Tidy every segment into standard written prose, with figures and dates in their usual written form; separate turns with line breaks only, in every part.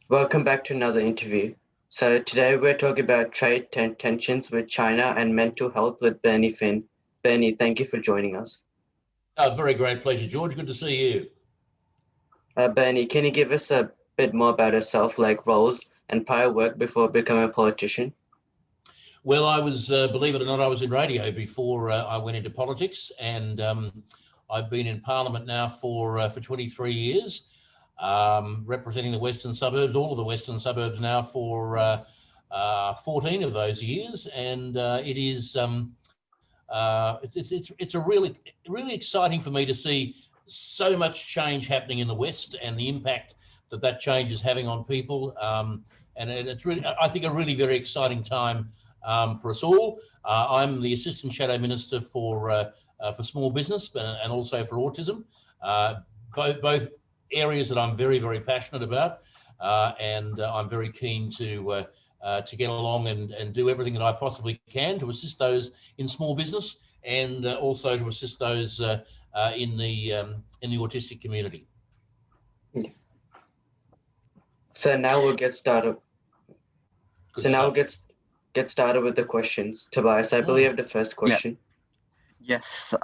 Welcome back to another interview. So today we're talking about tensions with China and mental health with Bernie Finn. Bernie, thank you for joining us.
Very great pleasure, George. Good to see you.
Bernie, can you give us a bit more about yourself, like roles and prior work before becoming a politician?
Well, I was, believe it or not, I was in radio before I went into politics, and I've been in Parliament now for 23 years, representing the Western Suburbs, all of the Western Suburbs now for 14 of those years, and it's a really exciting for me to see so much change happening in the West and the impact that change is having on people, and it's really, I think, a really very exciting time for us all. I'm the Assistant Shadow Minister for small business and also for autism, both areas that I'm very, very passionate about, and I'm very keen to get along and do everything that I possibly can to assist those in small business and also to assist those in the autistic community.
Yeah. So now we'll get started. We'll get started with the questions. Tobias, I believe the first question.
Yeah. Yes.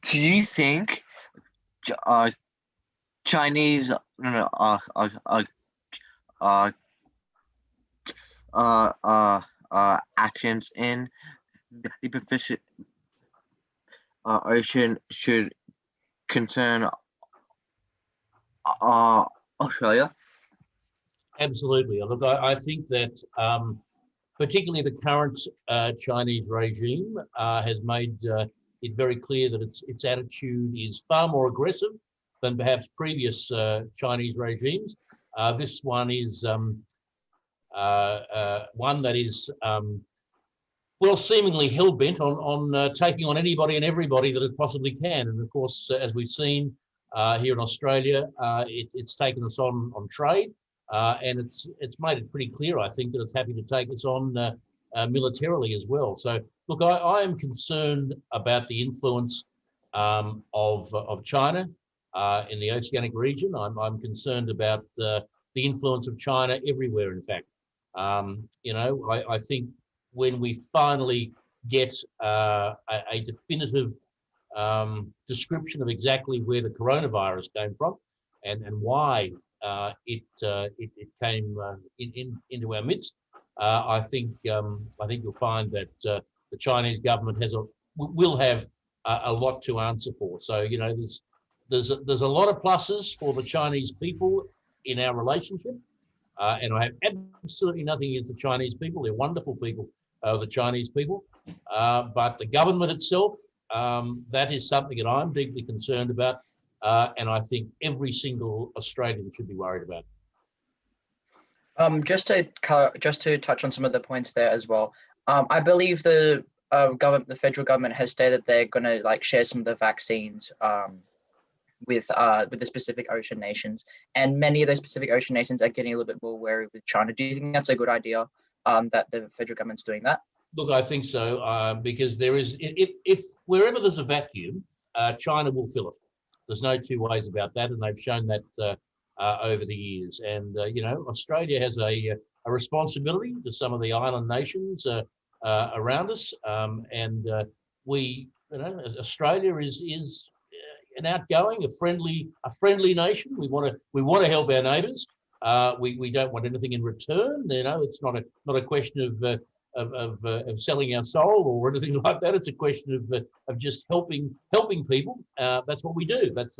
Do you think Chinese actions in the Pacific Ocean should concern Australia?
Absolutely. Look, I think that particularly the current Chinese regime has made it very clear that its attitude is far more aggressive than perhaps previous Chinese regimes. This one is one that is seemingly hell-bent on taking on anybody and everybody that it possibly can. And of course, as we've seen here in Australia, it's taken us on trade, and it's made it pretty clear, I think, that it's happy to take us on militarily as well. So, look, I am concerned about the influence of China in the oceanic region. I'm concerned about the influence of China everywhere, in fact. I think when we finally get a definitive description of exactly where the coronavirus came from and why it came into our midst, I think you'll find that the Chinese government will have a lot to answer for. So there's a lot of pluses for the Chinese people in our relationship, and I have absolutely nothing against the Chinese people. They're wonderful people, the Chinese people, but the government itself, that is something that I'm deeply concerned about, and I think every single Australian should be worried about.
Just to touch on some of the points there as well. I believe the federal government has stated they're going to share some of the vaccines with the Pacific Ocean nations, and many of those Pacific Ocean nations are getting a little bit more wary with China. Do you think that's a good idea that the federal government's doing that?
Look, I think so, because there is, if wherever there's a vacuum, China will fill it. There's no two ways about that, and they've shown that over the years. And Australia has a responsibility to some of the island nations around us, and Australia is an outgoing, a friendly nation. We want to help our neighbours. We don't want anything in return. It's not a question of selling our soul or anything like that. It's a question of just helping people. That's what we do. That's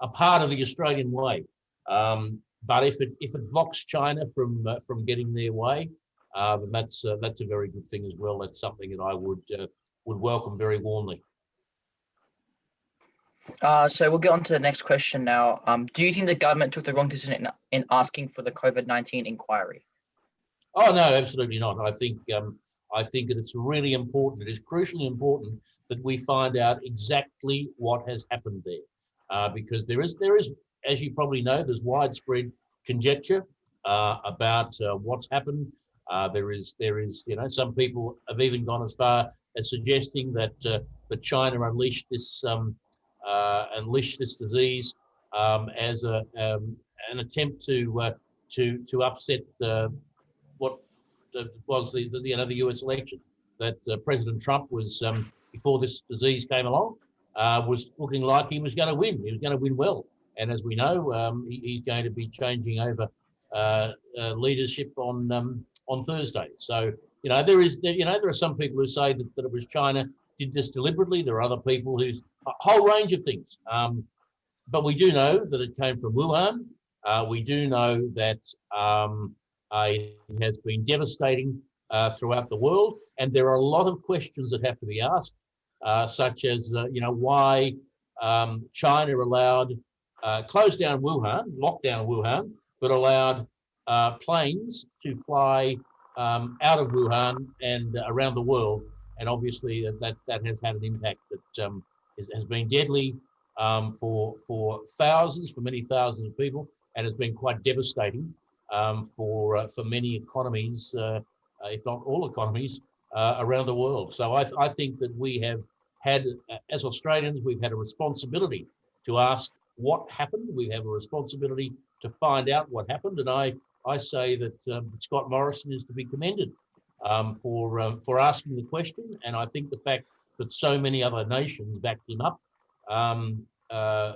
a part of the Australian way. But if it blocks China from getting their way, then that's a very good thing as well. That's something that I would welcome very warmly.
So we'll get on to the next question now. Do you think the government took the wrong decision in asking for the COVID-19 inquiry?
Oh no, absolutely not. I think that it's really important. It is crucially important that we find out exactly what has happened there, because there is, as you probably know, there's widespread conjecture about what's happened. There is, some people have even gone as far as suggesting that China unleashed this unleash this disease as an attempt to upset what was the US election. That President Trump was, before this disease came along, was looking like he was going to win. He was going to win well. And as we know, he's going to be changing over leadership on Thursday. So, there are some people who say that it was China did this deliberately. There are other people who's a whole range of things. But we do know that it came from Wuhan. We do know that it has been devastating throughout the world. And there are a lot of questions that have to be asked, such as, why China allowed, closed down Wuhan, locked down Wuhan, but allowed planes to fly out of Wuhan and around the world. And obviously that has had an impact that has been deadly for thousands, for many thousands of people, and has been quite devastating for many economies, if not all economies, around the world. So I think that we have had, as Australians, we've had a responsibility to ask what happened. We have a responsibility to find out what happened. And I say that Scott Morrison is to be commended for asking the question. And I think the fact that so many other nations backed him up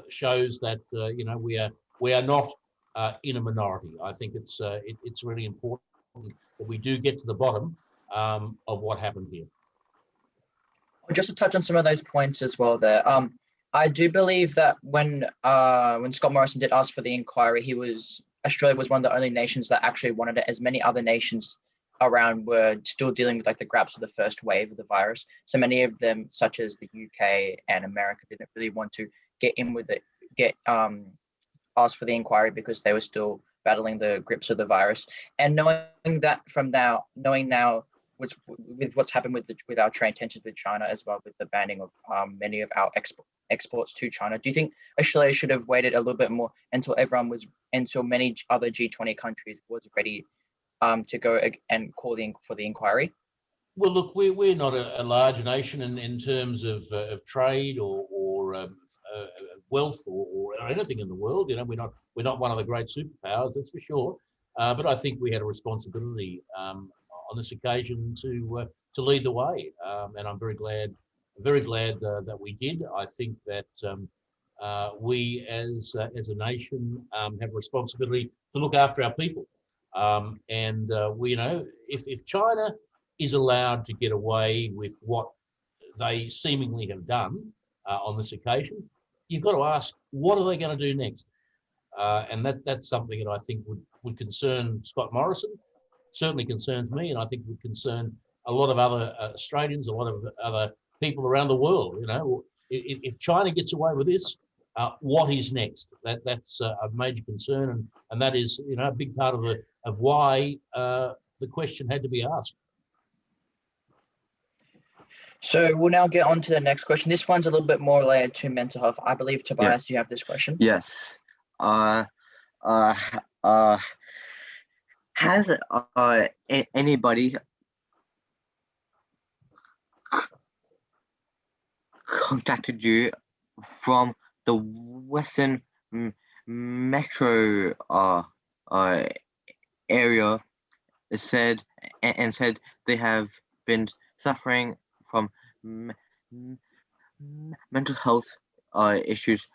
shows that we are not in a minority. I think it's really important that we do get to the bottom of what happened here.
Just to touch on some of those points as well there. I do believe that when Scott Morrison did ask for the inquiry, Australia was one of the only nations that actually wanted it, as many other nations around were still dealing with like the grasp of the first wave of the virus. So many of them, such as the UK and America, didn't really want to get in with it, ask for the inquiry because they were still battling the grips of the virus. And knowing now with what's happened with our trade tensions with China, as well with the banning of many of our exports to China, do you think Australia should have waited a little bit more until many other G20 countries was ready to go and call for the inquiry?
Well, look, we're not a large nation in terms of trade or wealth or anything in the world. We're not one of the great superpowers, that's for sure. But I think we had a responsibility on this occasion to lead the way, and I'm very glad that we did. I think that we as a nation have a responsibility to look after our people, and if China is allowed to get away with what they seemingly have done on this occasion, you've got to ask, what are they going to do next? And that's something that I think would concern Scott Morrison, certainly concerns me, and I think would concern a lot of other Australians, a lot of other people around the world. If China gets away with this, what is next? That's a major concern, and that is a big part of why the question had to be asked.
So we'll now get on to the next question. This one's a little bit more related to mental health. I believe, Tobias, you have this question.
Yes. Has anybody contacted you from the Western Metro area said they have been suffering from mental health issues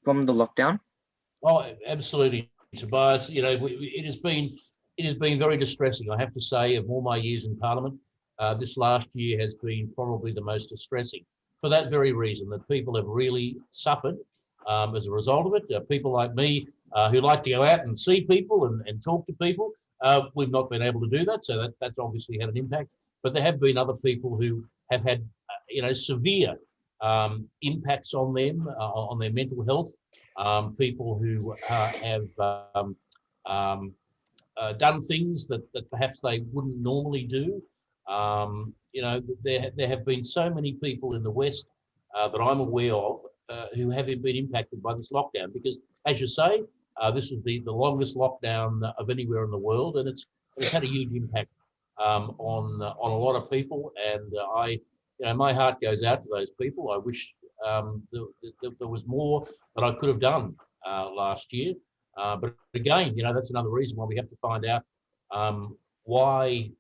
from the lockdown?
Oh, absolutely, Tobias. It has been very distressing. I have to say, of all my years in Parliament, this last year has been probably the most distressing, for that very reason, that people have really suffered as a result of it. People like me who like to go out and see people and talk to people, we've not been able to do that, so that's obviously had an impact. But there have been other people who have had severe impacts on them, on their mental health. People who have done things that perhaps they wouldn't normally do. There have been so many people in the West that I'm aware of who have been impacted by this lockdown, because, as you say, this is the longest lockdown of anywhere in the world, and it's had a huge impact on a lot of people. And my heart goes out to those people. I wish there was more that I could have done last year. But again, that's another reason why we have to find out why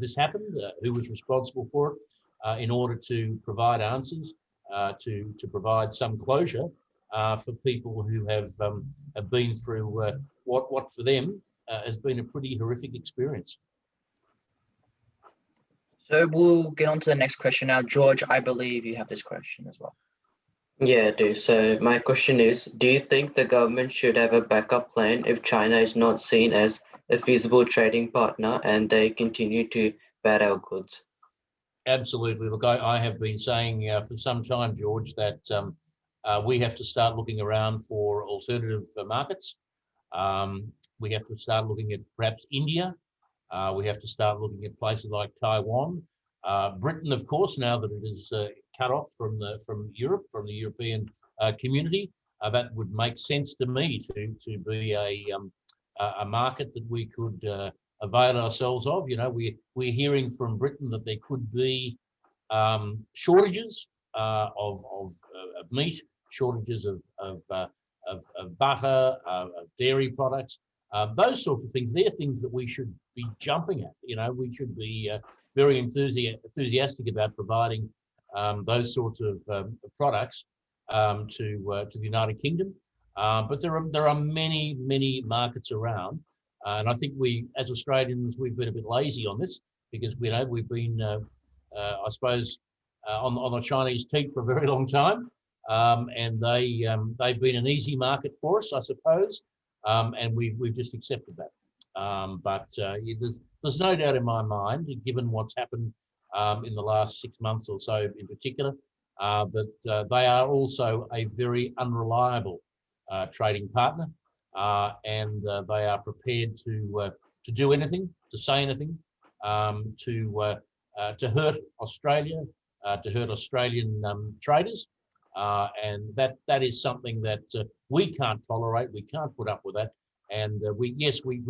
this happened, who was responsible for it, in order to provide answers, to provide some closure for people who have been through what for them has been a pretty horrific experience.
So we'll get on to the next question now. George, I believe you have this question as well.
Yeah, I do. So my question is, do you think the government should have a backup plan if China is not seen as a feasible trading partner and they continue to bat our goods?
Absolutely. Look, I have been saying for some time, George, that we have to start looking around for alternative markets. We have to start looking at perhaps India. We have to start looking at places like Taiwan. Britain, of course, now that it is cut off from Europe, from the European community, that would make sense to me to be a market that we could avail ourselves of. We're hearing from Britain that there could be shortages of meat, shortages of butter, of dairy products. Those sorts of things, they're things that we should be jumping at. We should be very enthusiastic about providing those sorts of products to the United Kingdom. But there are many, many markets around. And I think we, as Australians, we've been a bit lazy on this because we've been, I suppose, on the Chinese teat for a very long time. And they've been an easy market for us, I suppose. And we've just accepted that. But there's no doubt in my mind, given what's happened in the last 6 months or so in particular, that they are also a very unreliable trading partner, and they are prepared to do anything, to say anything, to hurt Australia, to hurt Australian traders. And that is something that we can't tolerate. We can't put up with that. And we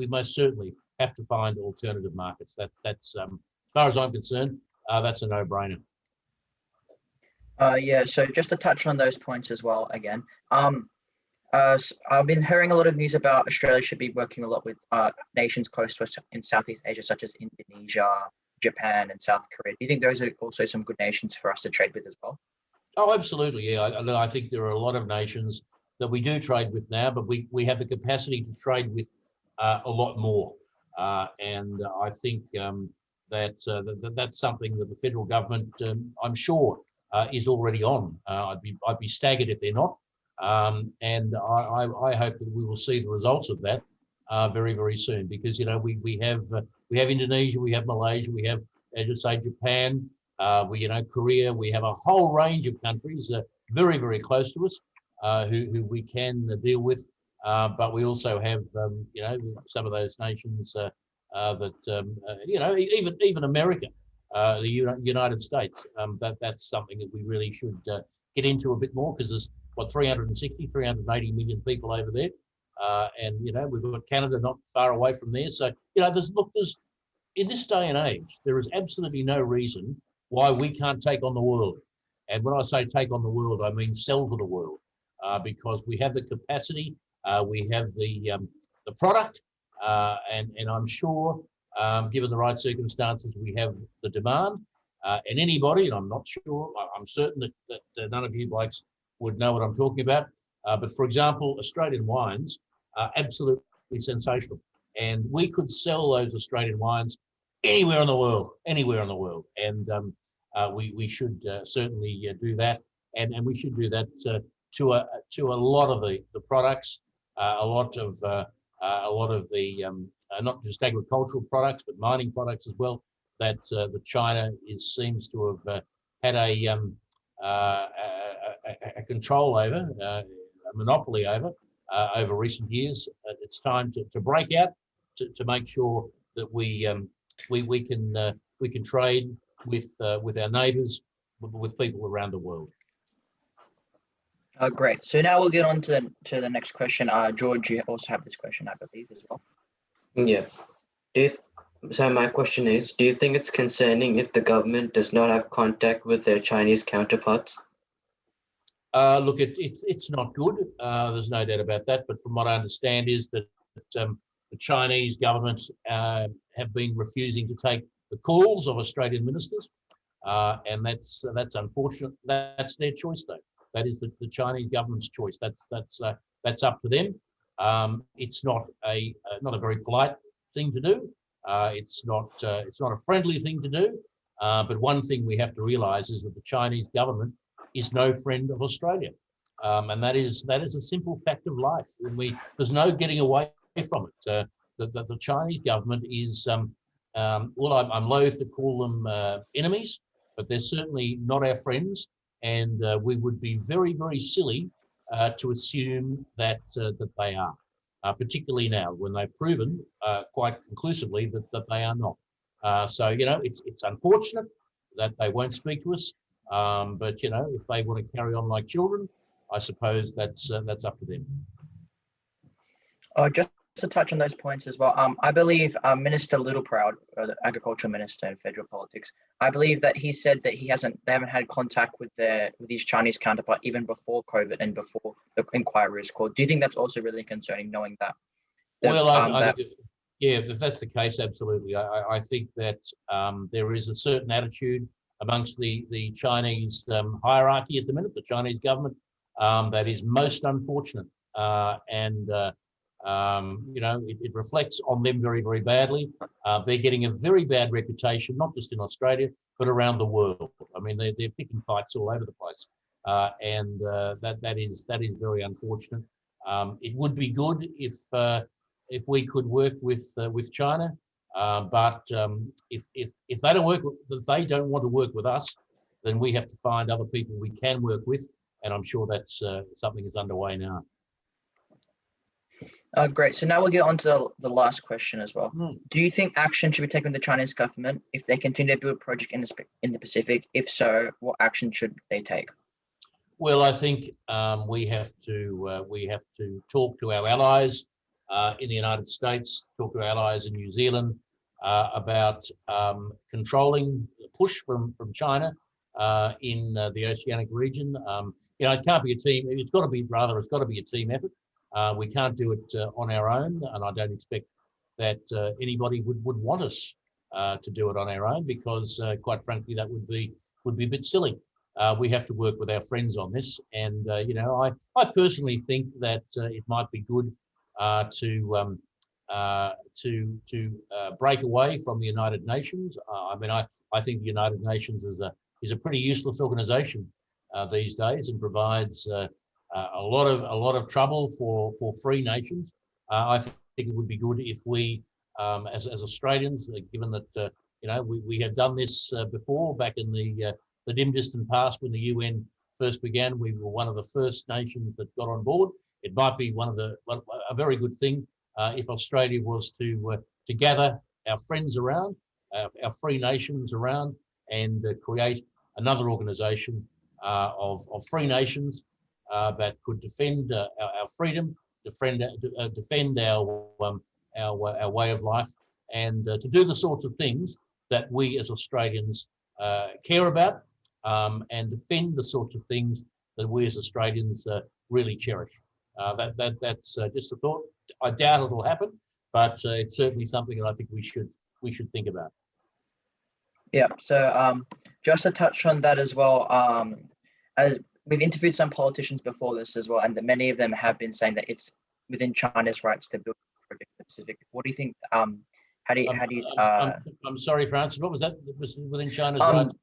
most certainly have to find alternative markets. That's as far as I'm concerned, that's a no-brainer.
Yeah, so just to touch on those points as well again. I've been hearing a lot of news about Australia should be working a lot with nations close to us in Southeast Asia, such as Indonesia, Japan, and South Korea. Do you think those are also some good nations for us to trade with as well?
Oh, absolutely. Yeah, I think there are a lot of nations that we do trade with now, but we have the capacity to trade with a lot more. And I think that's something that the federal government, I'm sure, is already on. I'd be staggered if they're not. And I hope that we will see the results of that very, very soon, because we have Indonesia, we have Malaysia, we have, as you say, Japan. Korea. We have a whole range of countries very, very close to us who we can deal with, but we also have some of those nations that even America, the United States. That's something that we really should get into a bit more, because there's 380 million people over there, and we've got Canada not far away from there. So there's in this day and age, there is absolutely no reason why we can't take on the world. And when I say take on the world, I mean sell to the world, because we have the capacity, we have the product, and I'm sure, given the right circumstances, we have the demand. And anybody, and I'm not sure, I'm certain that none of you blokes would know what I'm talking about, but for example, Australian wines are absolutely sensational. And we could sell those Australian wines anywhere in the world, and we should certainly do that, and we should do that to a lot of the products, a lot of the not just agricultural products but mining products as well, that China seems to have had a control over, a monopoly over recent years. It's time to break out, to make sure that we can trade with our neighbours, with people around the world.
Great. So now we'll get on to the next question. George, you also have this question, I believe, as well.
Yeah. So my question is, do you think it's concerning if the government does not have contact with their Chinese counterparts?
Look, it's not good. There's no doubt about that. But from what I understand is that the Chinese government have been refusing to take the calls of Australian ministers, and that's unfortunate. That's their choice, though. That is the Chinese government's choice. That's up to them. It's not a very polite thing to do. It's not a friendly thing to do. But one thing we have to realise is that the Chinese government is no friend of Australia, and that is a simple fact of life. And there's no getting away from it. The Chinese government is well, I'm loath to call them enemies, but they're certainly not our friends, and we would be very, very silly to assume that they are, particularly now when they've proven quite conclusively that they are not. So it's unfortunate that they won't speak to us, but if they want to carry on like children, I suppose that's up to them.
Just to touch on those points as well, I believe Minister Littleproud, the Agriculture Minister in federal politics, I believe that he said that they haven't had contact with his Chinese counterpart even before COVID and before the inquiry is called. Do you think that's also really concerning, knowing that?
Well, I think, yeah, if that's the case, absolutely. I think that there is a certain attitude amongst the Chinese hierarchy at the minute, the Chinese government, that is most unfortunate, and it reflects on them very, very badly. They're getting a very bad reputation, not just in Australia, but around the world. I mean, they're picking fights all over the place, and that is very unfortunate. It would be good if we could work with China, but if they don't want to work with us, then we have to find other people we can work with, and I'm sure that's something that's underway now.
Great. So now we'll get on to the last question as well. Do you think action should be taken by the Chinese government if they continue to build a project in the Pacific? If so, what action should they take?
Well, I think we have to talk to our allies in the United States, talk to our allies in New Zealand about controlling the push from China in the oceanic region. It can't be a team. It's got to be a team effort. We can't do it on our own, and I don't expect that anybody would want us to do it on our own, because quite frankly, that would be a bit silly. We have to work with our friends on this, and I personally think that it might be good to break away from the United Nations. I think the United Nations is a pretty useless organisation these days, and provides a lot of trouble for free nations. I think it would be good if we, as Australians, given that we have done this before, back in the dim distant past when the UN first began, we were one of the first nations that got on board. It might be a very good thing if Australia was to gather our friends around, our free nations around, and create another organisation of free nations that could defend our freedom, defend our way of life, and to do the sorts of things that we as Australians care about, and defend the sorts of things that we as Australians really cherish. That's just a thought. I doubt it'll happen, but it's certainly something that I think we should think about.
Yeah. So just to touch on that as well, as we've interviewed some politicians before this as well, and that many of them have been saying that it's within China's rights to build projects in the Pacific. What do you think? How do you?
I'm sorry, Francis. What was that? Was within China's rights?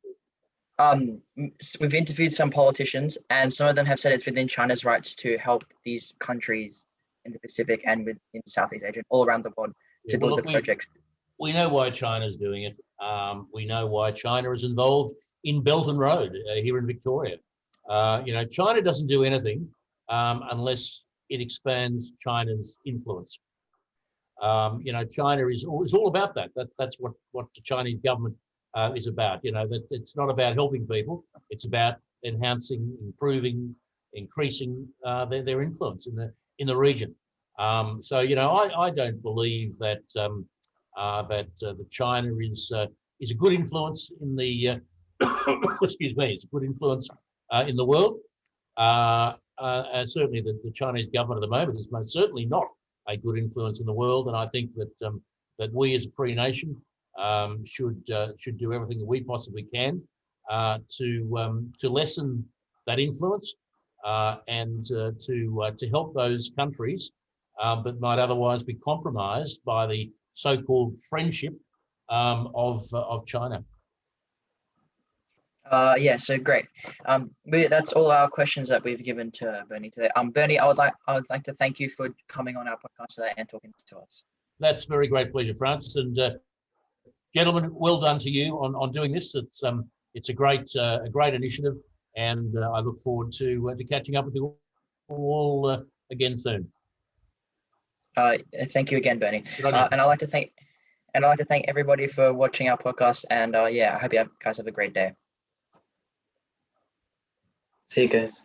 We've interviewed some politicians, and some of them have said it's within China's rights to help these countries in the Pacific and in Southeast Asia, all around the world, to build the project.
We know why China's doing it. We know why China is involved in Belt and Road here in Victoria. China doesn't do anything unless it expands China's influence. China is all about that. That's what the Chinese government is about. That it's not about helping people. It's about enhancing, improving, increasing their influence in the region. I don't believe that that China is a good influence in the excuse me, it's a good influence in the world. Certainly, the Chinese government at the moment is most certainly not a good influence in the world, and I think that that we as a free nation should do everything that we possibly can to lessen that influence and to help those countries that might otherwise be compromised by the so-called friendship of China.
Yeah, so great. That's all our questions that we've given to Bernie today. Bernie, I would like to thank you for coming on our podcast today and talking to us.
That's very great pleasure, Francis, and gentlemen, well done to you on doing this. It's a great initiative, and I look forward to catching up with you all again soon.
Thank you again, Bernie. And I'd like to thank everybody for watching our podcast. And yeah, I hope you guys have a great day.
See you guys.